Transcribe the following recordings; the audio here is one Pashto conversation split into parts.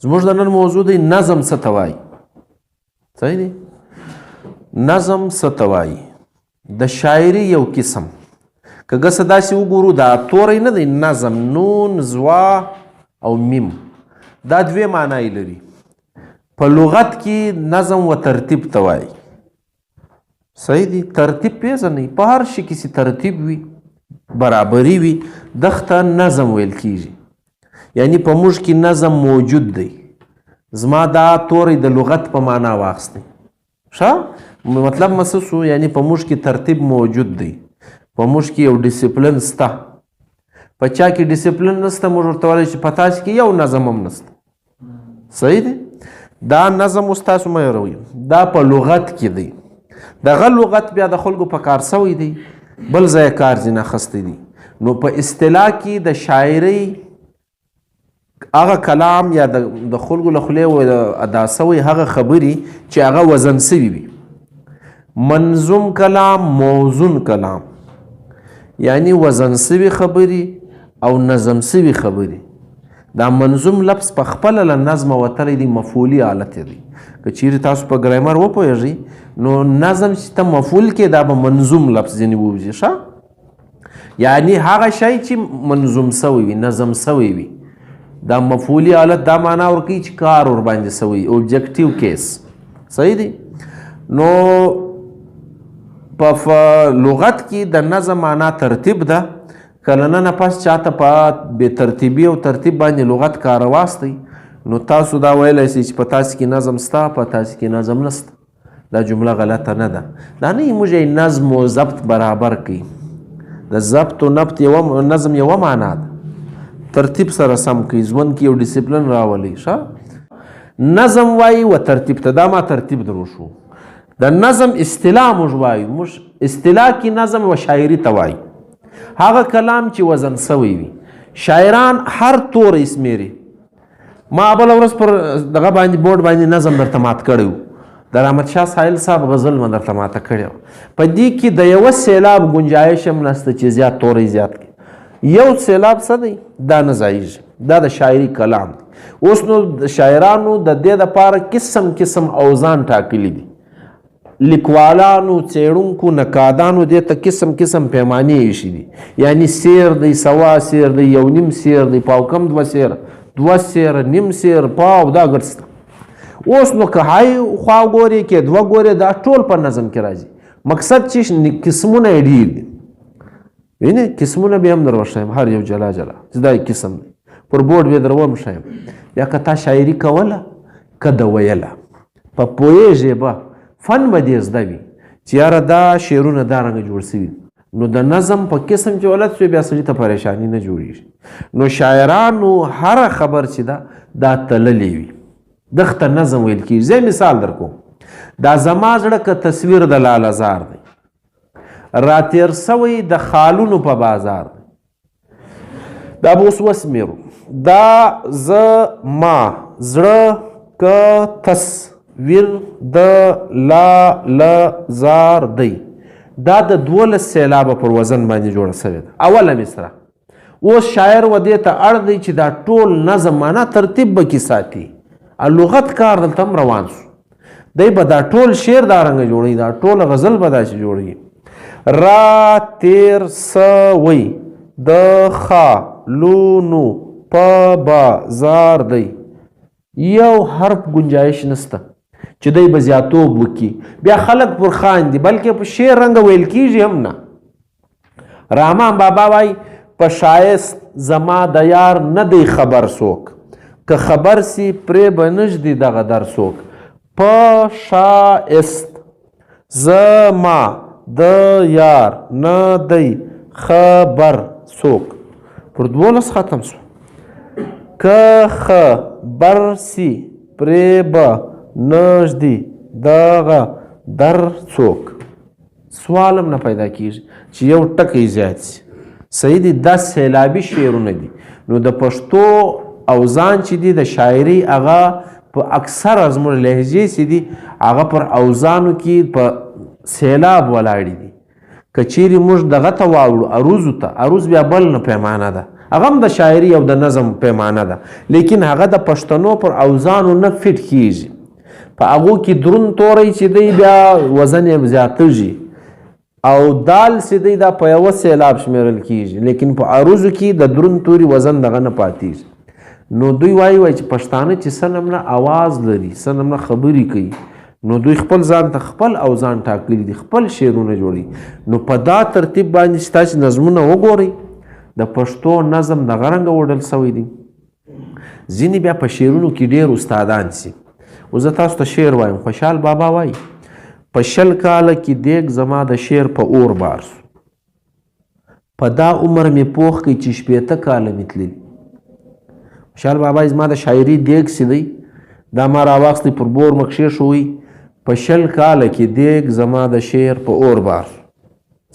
زموږ د نن موضوع دی نظم څه ته وایي. صحیح دی؟ نظم څه ته وایي؟ د شاعري یو قسم که څه داسې وګورو دا توری نه دی، نظم نون زوا او میم دا دوې معنی لري. په لغت کې نظم و ترتیب ته وایي. صحیح دی؟ ترتیب پیژنئ، په هر شي کې چې ترتیب وي برابري وي دغه نظم ویل کیږي. یعنی په موږ کې نظم موجود دی. زما دا توری د لغت په معنا واخیستی ښه مطلب مسسو، یعنی په موږ کې ترتیب موجود دی، په موږ کې یو ډیسپلین سته. په چا کې ډیسپلین نسته موږ ورته وایو چې په تاسو کې یو نظم هم نسته. صحیح دی؟ دا نظم اوس تاسو مه هېروئ، دا په لغت کې دی. دغه لغت بیا د خلکو په کار سوی دی، بل ځای کار ځینې اخیستی دی. نو په اصطلاح کې د شاعرۍ هغه کلام یا د خلکو له خولې ادا سوی هغه خبرې چې هغه وزن سوي وي. منظوم کلام، موزون کلام، یعنی وزن سوي خبرې او نظم سوي خبرې. دا منظوم لفظ په خپله له نظمه وتلی دی، مفعولي حالت دی. که چیرې تاسو په ګرامر وپوهېږئ نو نظم چې ته مفعول کې دا به منظوم لفظ ځینې ووځي ښه، یعنی هغه شی چې منظوم سوی وي، نظم سوی وي. دا مفعولي حالت دا معنا ورکوي چې کار ورباندې سوی، اوبجکټیو کیس. صحیح دی؟ نو په لغت کې د نظم معنا ترتیب ده. کله نه پس چاته په بې ترتیبي او ترتیب باندې لغت کار واستئ نو تاسو دا ویلی شئ چې په تاسو کې نظم سته، په تاسو کې نظم نسته. دا جمله غلطه نه ده. دا نه موږ نظم و ضبط برابر کوي. د ضبط و نبط نظم یوه معنا ده، ترتیب سره سم کوي، ژوند کې یو ډیسپلین راولي. ښه نظم وایي و ترتیب ته. دا ما ترتیب درو شو. د نظم اصطلاح موږ وایو، موږ اصطلاح کې نظم و شاعري ته وایي. هغه کلام چې وزن سوی وي. شاعران هر توری اسمیري. ما بله ورځ پر دغه باندې بورډ باندې نظم درته مات کړی و، د رحمت شاه سایل صاحب غزل مې درته ماته کړی و. په دې کې د یوه سیلاب گنجایش هم نسته چې زیات توری زیات کړي. یو سیلاب څه دی؟ دا نه ځایږي. دا د شاعري کلام دی. اوس نو د شاعرانو د دې دپاره قسم قسم اوزان ټاکلي دي. لیکوالانو، څېړونکو، نقادانو دې ته قسم قسم پیمانې ایښي دي. یعنی سیر دی، سوا سیر دی، یو نیم سیر دی، پاو کم دوه سیر، دوه سیر، نیم سیر، پاو، دا ګډ شته. اوس نو که های خوا ګورې کې دوه ګورې دا ټول په نظم کې راځي. مقصد چې قسمونه یې ډېر دي. وینې قسمونه به هم در وښیم هر یو جلا جلا چې دا قسم دی. پر بورډ به در وښیم. یا که تا شاعري کوله که د ویله په پوهېږې به فن به دې زده وي چې یاره دا شعرونه دا رنګه جوړ سوي. نو د نظم په قسم چې ولد شوی بیا سړي ته پریشاني نه جوړېږي. نو شاعرانو هره خبر چې ده دا تللی وي، دغه ته نظم ویل کېږي. زه مثال در کوم. دا زما زړه که تصویر د لالهزار دی، راتېر سوی د خالونو په بازار دی. دا به اوس وسمیرو. دا زما زړه که تصویر د لالهزار دی، دا د 12 سیلابه پر وزن باندې جوړه سوې ده. اوله مصره. اوس شاعر و دې ته اړ دی چې دا ټول نظم معنا ترتیب به کې ساتي. لغت کار دلته هم روان سو. دی به دا ټول شعر دا رنګه جوړوي، دا ټول غزل به داسې جوړوي. را تیر سوی د خالونو په بازار دی. یو حرف گنجایش نسته چې دی به زیاتوب وکړي. بیا خلک پر خاندي، بلکې په شعر رنګه ویل کېږي هم نه. رحمان بابا وایي په شایست زما د یار نه دی خبر څوک، که خبر سی پرې به نږدي دغه در څوک. په شایست زما د یار نه دی خبر څوک. پر 12 ختم سو. که خبر سی پرې به نږدې دغه در څوک. سوال هم نه پیدا کېږي چې یو ټکی زیات سي. صحیح دي؟ دا سیلابي شعرونه دي. نو د پښتو اوزان چې دي د شاعري هغه په اکثره زموږ لهجې چې دي هغه پر اوزانو کې په سیلاب ولاړې دي. که چیرې موږ دغه ته واوړو عروضو ته، عروض بیا بل نه پیمانه ده، هغه هم د شاعري او د نظم پیمانه ده، لیکن هغه د پښتنو پر اوزانو نه فټ کیږي. په هغو کې دروند توری چې دی بیا وزن یې زیاتېږي او دال چې دی دا په یوه سیلاب شمیرل کیږي، لیکن په عروضو کې د دروند توري وزن دغه نه پاتېږي. نو دوی وایي چې پښتانه چې څه نمونه اواز لري، څه نمونه خبرې کوي، نو دوی خپل ځان ته خپل اوزان ټاکلي دي، خپل شعرونه جوړي. نو په دا ترتیب باندې چې تاسې نظمونه وګورئ د پښتو نظم دغه رنګه وډل سوی دی. ځینې بیا په شعرونو کې ډېر استادان سي. اوس زه تاسو ته شعر وایم. خوشحال بابا وایي په 20 کاله کې دیګ زما د شعر په اور بار سو، په دا عمر مې پوخ کړي چې 80 کاله مې تللي. خوشحال بابا زما د شاعري دیګ سی دی، دا ما راواخیستی پر بور مکشې شوی په 20 کاله کې دیګ زما د شعر په اور بار سو.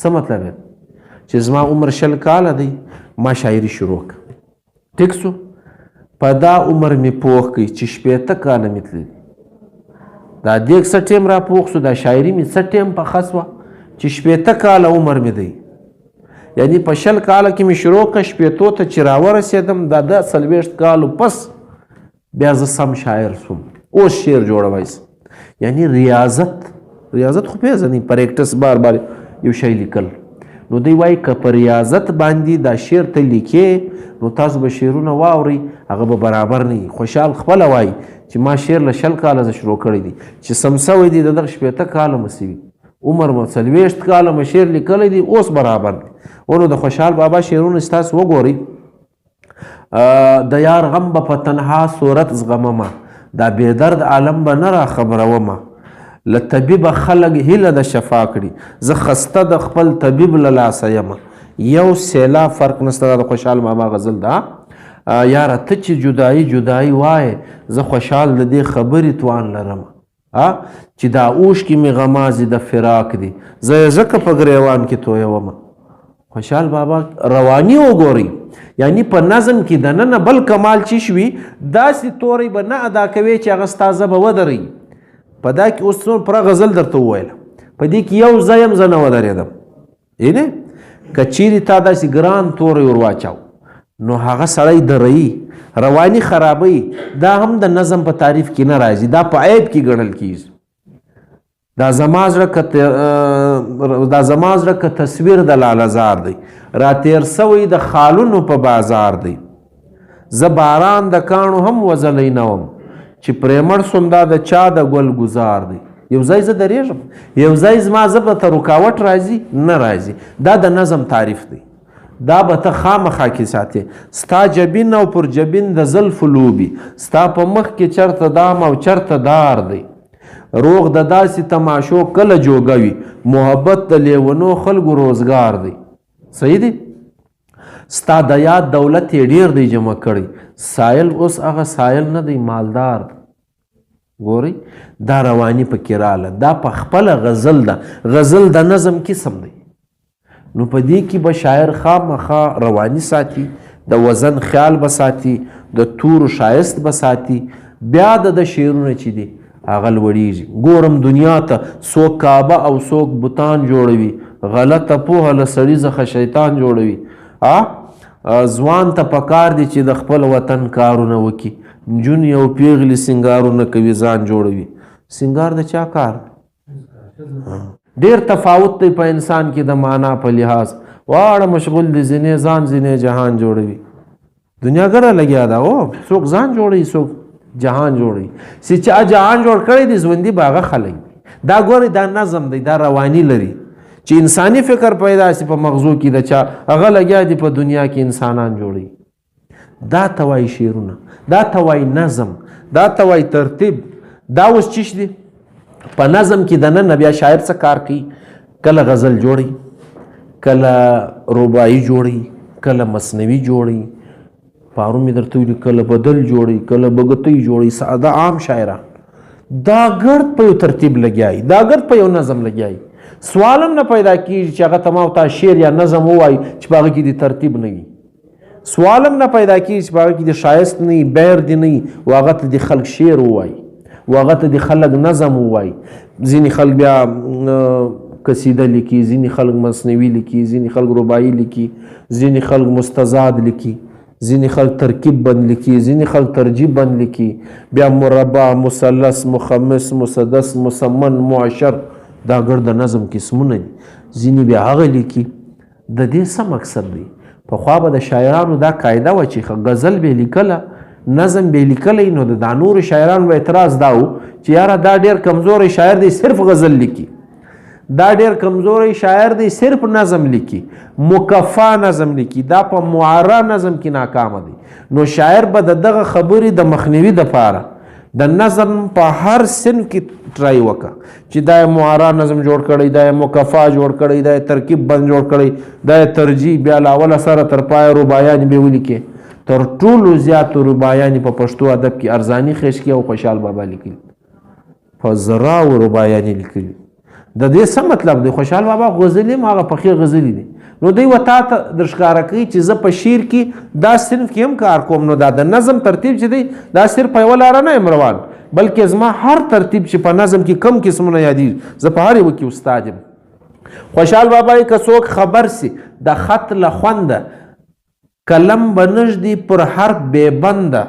څه مطلب دی چې زما عمر 20 کاله دی، ما شاعري شروع کړه. ټیک سو، په دا عمر مې پوخ کړي چې 80 کاله مې تللي. دا دیګ څه ټیم را پوخ سو، دا شاعري مې څه ټیم په خس وه چې 80 کاله عمر مې دی. یعنی په 20 کاله کې مې شروع کړه، 80 ته چې راورسېدم دا د 40 کالو پس بیا زه سم شاعر سوم، اوس شعر جوړوی سم. یعنی ریاضت خو پېژنئ، پریکټس بار بار یو شی لیکل. نو دوی وایي که په ریاضت باندې دا شعر ته لیکې نو تاسو به شعرونه واورئ، هغه به برابر نه وي. خوشحال خپله وایي چې ما شعر له 20 کاله زه شروع کړی دی، چې سم سوی دی د دغه 80 کاله مو سوي، عمر مو 40 کاله مو شعر لیکلی دی، اوس برابر دی. نو د خوشحال بابا شعرونه چې تاسو وګورئ، د یار غم به په تنها صورت زغممه، دا بېدرد عالم به نه را خبرومه، له طبیبه خلک هیله د شفا کړي، زه خسته د خپل طبیب له لاسه یمه. یو سیلا فرق نشته. د خوشحال بابا غزل ده، یاره ته چې جدایي جدایي وایې، زه خوشحال د دې خبرې توان لرم، چې دا اوښکې مې غمازې د فراق دي، زه یې ځکه په ګریوان کې تویومه. خوشحال بابا رواني وګورئ، یعنی په نظم کې د ننه بل کمال چې شوي داسې توری به نه ادا کوي چې هغه ستا ژبه ودرئ. په دا کې اوس پوره غزل درته وویله، په دې کې یو ځای هم زه نه ودرېدم. اینې که چیرې تا داسې ګران توری ور واچاو نو هغه سړی درئي، رواني خرابوي. دا هم د نظم په تعریف کې نه راځي، دا په عیب کې ګڼل کېږي. دا زما زړه که تصویر د لالهزار دی، را تیر سوی د خالونو په بازار دی. زه باران د کاڼو هم وزلی نه وم، چې پرېمړ سوم دا د چا د ګل ګزار دی. یو ځای زه درېږم، یو ځای زما ژبه ته رکاوټ راځي نه راځي. دا د نظم تعریف دی، دا به ته خامخا کې ساتې. ستا جبین او پر جبین د زلفو لوبي، ستا په مخ کې چرته دام او چرته دار دی. روغ د داسې تماشو کله جوګوي، محبت د لیونو خلکو روزګار دی. صحیح دی؟ ستا د یاد دولت یې ډیر دی جمع کړی، سایل اوس هغه سایل نه دی، مالدار دی. ګورئ دا رواني پکې راله، دا په خپله غزل ده. غزل د نظم قسم دی. نو په دې کې به شاعر خامخا رواني ساتي، د وزن خیال به ساتي، د تورو شایست به ساتي. بیا د شعرونه چې دي هغه لوړیږي. ګورم دنیا ته څوک کعبه او څوک بوتان جوړوي، غلطه پوهه له سړي څخه شیطان جوړوي. ځوان ته پکار دی چې د خپل وطن کارونه وکړي، نجونې او پیغلې سینګارونه کوي ځان جوړوي. سینګار د چا کار؟ ډېر تفاوت دی په انسان کې د معنا په لحاظ. واړه مشغول دي، ځینې ځان ځینې جهان جوړوي. دنیا ګره لګیا ده، څوک ځان جوړوي څوک جهان جوړوي. چې چا جهان جوړ کړی دی ژوندي به هغه خلک دي. دا ګورئ دا نظم دی، دا رواني لري چې انساني فکر پیدا شي په مغزو کې د چا، هغه لګیا دي په دنیا کې انسانان جوړوي. دا ته وایي شعرونه، دا ته وایي نظم، دا ته وایي ترتیب. دا اوس چی دی په نظم کې د نن بیا شاعر څه کار کوي؟ کله غزل جوړي، کله رباعي جوړي، کله مثنوي جوړي. پارون مې درته ویلي کله بدل جوړي، کله بګتۍ جوړي. ساده عام شاعران دا ګرد په یو ترتیب لګیایي، دا ګرد په یو نظم لګیایي. سوال هم نه پیدا کېږي چې هغه ته ما ورته شعر یا نظم ووایي چې په هغه کې د ترتیب نه وي. سوال هم نه پیدا کېږي چې په هغه کې د شایست نه وي، بیر دې نه وي، و هغه ته د خلق شعر ووایي، و هغه ته د خلق نظم ووایي. ځینې خلق بیا قصیده لیکي، ځینې خلق مثنوي لیکي، ځینې خلق رباعي لیکي، ځینې خلق مستزاد لیکي. ځینې خلک ترکیب بند لیکي، ځینې خلک ترجیب بند لیکي، بیا مربع، مثلث، مخمس، مسدس، مسمن، معشر، دا ګرد د نظم قسمونه دي. ځینې بیا هغه لیکي. د دې څه مقصد دی؟ پخوا به د شاعرانو دا قاعده وه چې غزل به لیکله، نظم به لیکلی، نو د نورو شاعرانو به اعتراض دا و چې یاره دا ډېر کمزوری شاعر دی، صرف غزل لیکي. دا ډېر کمزوری شاعر دی، صرف نظم لیکي، مکفا نظم لیکي، دا په معرا نظم کې ناکامه دی. نو شاعر به د دغه خبرې د مخنیوي دپاره د نظم په هر صنف کې ټرای وکړه چې دا یې معرا نظم جوړ کړی، دا یې مکفا جوړ کړی، دا یې ترکیب بند جوړ کړی، دا یې ترجیح، بیا له اوله سره تر پایه رباعیانې به ولیکې. تر ټولو زیاتو رباعیانې په پښتو ادب کې ارزاني خشکي او خوشحال بابا لیکلي، په زراو رباعیانې لیکلي. د دې څه مطلب دی؟ خوشحال بابا غزلې هم هغه پخې غزلې دي. نو دوی و تا ته در ښکاره کوي چې زه په شعر کې دا صنف کې هم کار کوم. نو دا د نظم ترتیب چې دی دا صرف په یوه لاره نه یم روان، بلکې زما هر ترتیب چې په نظم کې کم قسمونه یادېږي زه په هر یوه کې استاد یم. خوشحال بابا که څوک خبر سي د خط له خونده، قلم به نږدې پر حرف بې بنده،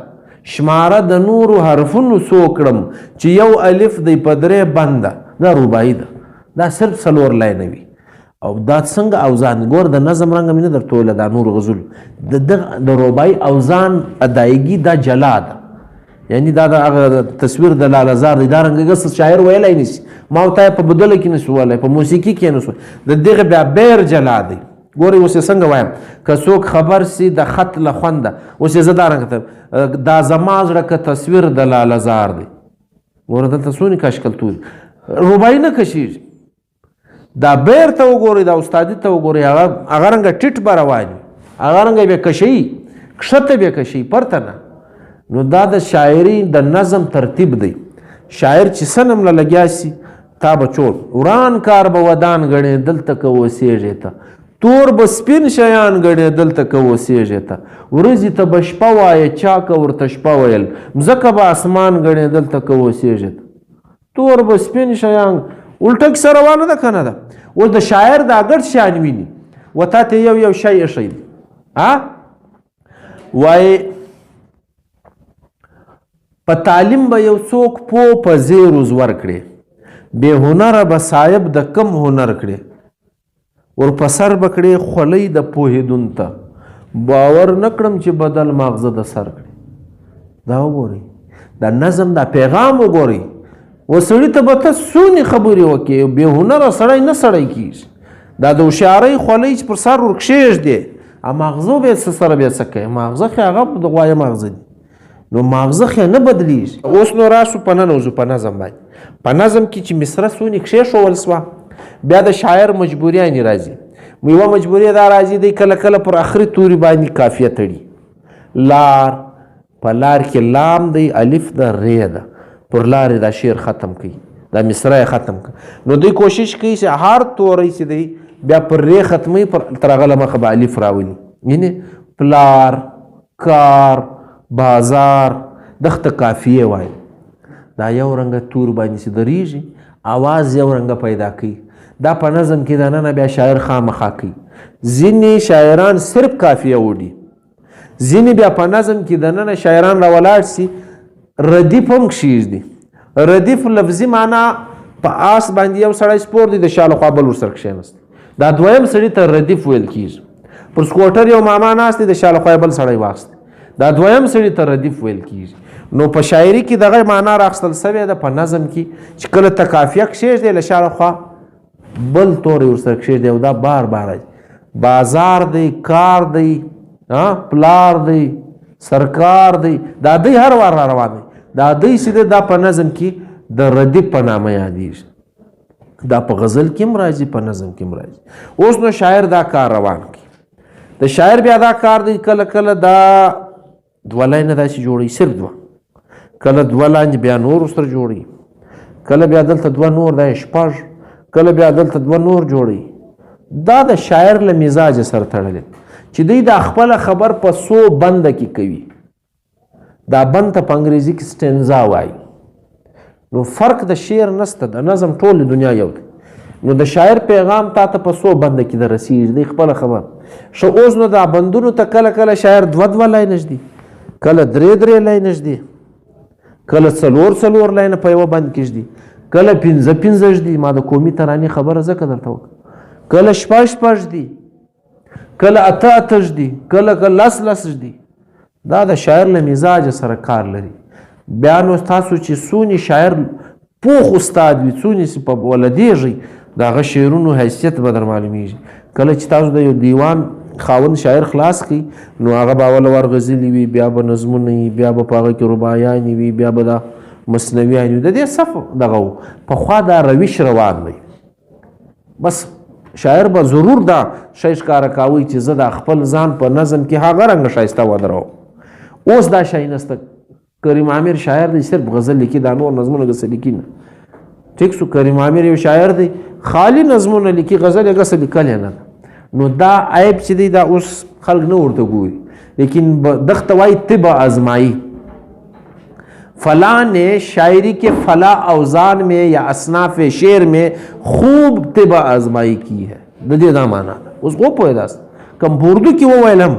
شماره د نورو حرفونو څو کړم چې یو الف دی په درې بنده. دا رباعي ده، دا صرف څلور لاینه وي. او دا څنګه اوزان ګور د نظم رنګ مې نه درته ویله، دا نور غزل د رباعي اوزان ادایګي دا جلا ده. یعنی دا د هغه تصویر د لالهزار دی، دا رنګه شاعر ویلی نشي. ما ورته په بدله کې نشو ویلی، په موسیقي کې نشو. د دغه بیا بیر جلا دی. ګورئ اوس یې څنګه وایم، که څوک خبر سي د خط له خونده، اوس یې زه دا رنګ دا زما زړه که تصویر د لالهزار دی. ګوره دلته څونې کشکل توري رباعي نه کشیږي. دا بیر ته وګورئ، دا استادي ته وګورئ، هغه رنګه ټیټ به روان وي، هغه رنګه به کشوي، کښته به کشوي، پرته نه. نو دا د شاعري د نظم ترتیب دی. شاعر چې سنم له لګیا سي تا به چور وران کار به ودان ګڼې دلته که اوسېږې ته، تور به سپین شیان ګڼې دلته که اوسېږې ته، ورځې ته به شپه وایه چا که ورته شپه ویل، مځکه به اسمان ګڼې دلته که اوسېږې ته. تور به سپین شیان الټه کیسه روانه ده که نه ده؟ اوس د شاعر دا ګډ شیان ویني و تا ته یو شی ایښی دی. وایي په تعلیم به یو څوک پوه په زیر زور کړي، بې هنره به صاحب د کم هنر کړي، ورپه سر به کړي خولۍ د پوهېدون ته، باور نه کړم چې بدل ماغزه د سر کړي. دا وګورئ، دا نظم، دا پیغام وګورئ. و سړي ته به ته څونې خبرې وکړې، بې هنره سړی نه سړی کېږي. دا د هوښیارۍ خولۍ چې پر سر ورکښېږدې، ماغزه به یې څه سره بیا څه کوي؟ ماغزه خو هغه د غوایه ماغزه دي، نو ماغزه خو نه بدلیږي. اوس نو راسو په ننوځو په نظم باندې. په نظم کې چې مصره څونې کښېښول سوه، بیا د شاعر مجبوریانې راځي. یوه مجبوري دا راځي دی کله کله پر آخري توري باندې کافیه تړي. لار، په لار کې لام دی، الف ده، ری ده، پر لارې دا شعر ختم کوي، دا مصره یې ختم کوي. نو دوی کوشش کوي چې هر توری چې دی بیا پر ری ختموي، تر هغه له مخه به الف راولي. یعنې پلار، کار، بازار، دغه کافیې وایي. دا یو رنګه تور باندې چې درېږي، اواز یو رنګه پیدا کوي. دا په نظم کې دننه بیا شاعر خامخا کوي. ځینې شاعران صرف کافیه وړي، ځینې بیا په نظم کې دننه شاعران راولاړ سي ردیف هم کښېږدي. ردیف لفظي معنا په آس باندې یو سړی سپور دی، د شا له خوا بل ورسره کښېنست، دا دویم سړي ته ردیف ویل کېږي. پر سکوټر یو ماما ناست دی، د شا له خوا بل سړی واخیست، دا دویم سړي ته ردیف ویل کېږي. نو په شاعري کې دغه معنا راخیستل سوې ده. په نظم کې چې کله ته کافیه کښېږدې، له شا له خوا بل توری ورسره کښېږدې، او دا بار بار راځي. بازار دی، کار دی، پلار دی، سرکار دی، دا دی هر وار را روان دی. دا دی چې دی دا په نظم کې د ردیف په نامه یادېږي. دا په غزل کې هم راځي، په نظم کې هم راځي. اوس نو شاعر دا کار روان کړي. د شاعر بیا دا کار دی کله کله دا دوه لاینه داسې جوړوي، صرف دوه، کله دوه لاندې بیا نور ورسره جوړوي، کله بیا دلته دوه نور، دا شپږ، کله بیا دلته دوه نور جوړوي. دا د شاعر له مزاج سره تړلی چې دی دا خپله خبر په 100 بنده کې کوي. دا بند ته په انګریزي کې سټینزا وایي. نو فرق د شعر نسته، د نظم ټول دنیا یو دی. نو د شاعر پیغام تا ته په 100 بنده کې در رسیږي، دی خپله خبر ښه اوس نو دا بندونو ته کله کله شاعر 2 لاینه ږدي، کله 3 لاینه ږدي، کله 4 لاینه په یوه بند کې ږدي، کله 5 ږدي. ما د قومي ترانې خبره ځکه درته وکړه. کله 6 ږدي، کله 8 ږدي، کله 10 ږدي. دا د شاعر له مزاج سره کار لري. بیا نو تاسو چې څونې شاعر پوخ استاد وي، څونې چې په ولدېږئ، د هغه شعرونو حیثیت به در معلومیږي. کله چې تاسو د یو دیوان خاوند شاعر خلاص کړئ نو هغه به اوله ور غزلې وي، بیا به نظمونه وي، بیا به په هغه کې رباعیانې وي، بیا به دا مثنویانې وي. د دې صف دغه و پخوا دا روش روان دی. بس شاعر به ضرور دا شی ښکاره کاوه چې زه د خپل ځان په نظم کې هغه رنګه ښایسته ودروم. اوس دا شی نسته. کریم عامر شاعر دی، صرف غزل لیکي، دا نور نظمونه ګسه لیکي نه. ټیک سو، کریم عامر یو شاعر دی خالی نظمونه لیکي، غزل یې ګسه لیکلی نه ده. نو دا عیب چې دی دا اوس خلک نه ورته ګوري، لیکن دغته وایي طب آزمایی. فلاں نے شاعری کے فلاں اوزان میں یا اصناف شعر میں خوب طب آزمائی کی ہے. د دې دا معنا ده. اوس وپوهېداست کم په اردو کې وویل هم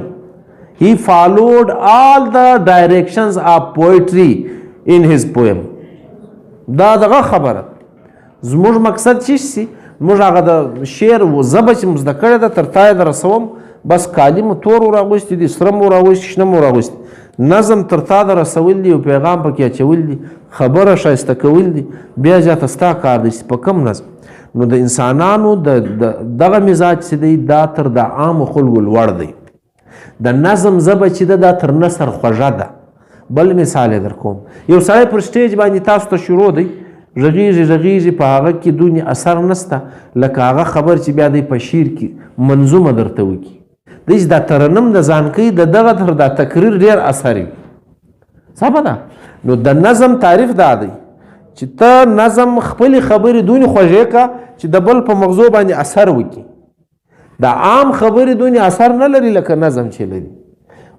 he followed all the directions of poetry in his poem. دا دغه خبره زموږ مقصد چې شي موږ هغه د شعر ژبه چې مو زده کړې ده تر تا یې در رسوم. بس کالي مو تور ور اغوستي دي، سره مو ور اغوستي، شنه مو ور اغوستي. نظم تر تا در رسول دي او پیغام پکې اچول دي، خبره ښایسته کول دي. بیا زیاته ستا کار دی چې په کم نظم. نو د انسانانو دغه مزاج چې دی دا تر د عامو خلکو لوړ دی. د نظم ژبه چې ده دا تر نثر خوږه ده. بل مثال یې در کوم. یو سړی پر سټیج باندې تاسو ته شروع دی، غږیږي په هغه کې دونې اثر نسته لکه هغه خبر چې بیا دی په شعر کې منظومه درته وکړي. دی چې دا ترنم د ځان کوي د دغه تر دا تقریر ډېر اثر وي. صحبه ده. نو د نظم تعریف دا دی چې ته نظم خپلې خبرې دونې خوږې که چې د بل په مغزو باندې اثر وکړي. د عام خبرې دونې اثر نه لري لکه نظم چې لري.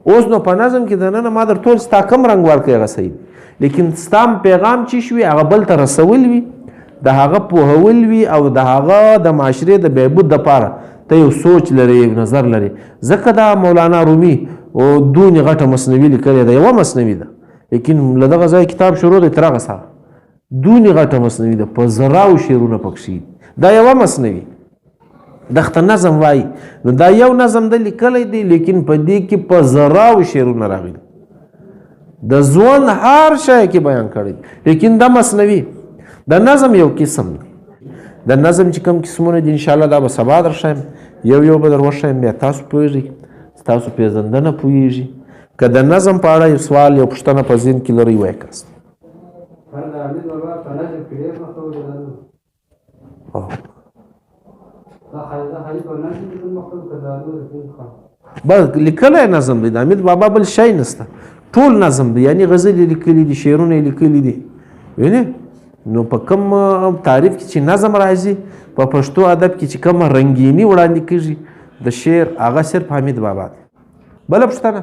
اوس نو په نظم کې دننه ما در ټول ستا کم رنګ ورکړی هغه صحیح دی، لیکن ستا پیغام چې شوي هغه بل ته رسول وي، د هغه پوهول وي او د هغه د معاشرې د بهبود دپاره ته یو سوچ لري، یو نظر لري. ځکه دا مولانا رومي دونې غټه مصنوي لیکلې ده، یوه مصنوي ده، لیکن له دغه ځای کتاب شروع دی تر هغه سره دونې غټه مصنوي ده، په زراو شعرونه پکښې دا یوه مصنوي دغته نظم وایي. نو دا یو نظم ده لیکلی دی، لیکن په دې کې په زراو شعرونه راغلي، د ژوند هر شی کې بیان کړی، لیکن دا مصنوي. د نظم یو قسم دی. د نظم چې کوم قسمونه دي انشاءالله دا به سبا در ښایم، یو به در وښایم، بیا تاسو پوهېږئ، ستاسو پېژندنه پوهېږي. که د نظم په اړه یو سوال یو پوښتنه په ذهن کې لرئ وایه کاست. بس لیکلی نظم دی، د حمید بابا بل شی نسته، ټول نظم دی. یعنی غزل یې لیکلي دي، شعرونه یې لیکلي دي. وینې نو په کوم تعریف کې چې نظم راځي په پښتو ادب کې چې کومه رنګیني وړاندې کېږي د شعر هغه صرف حمید بابا دی. بله پوښتنه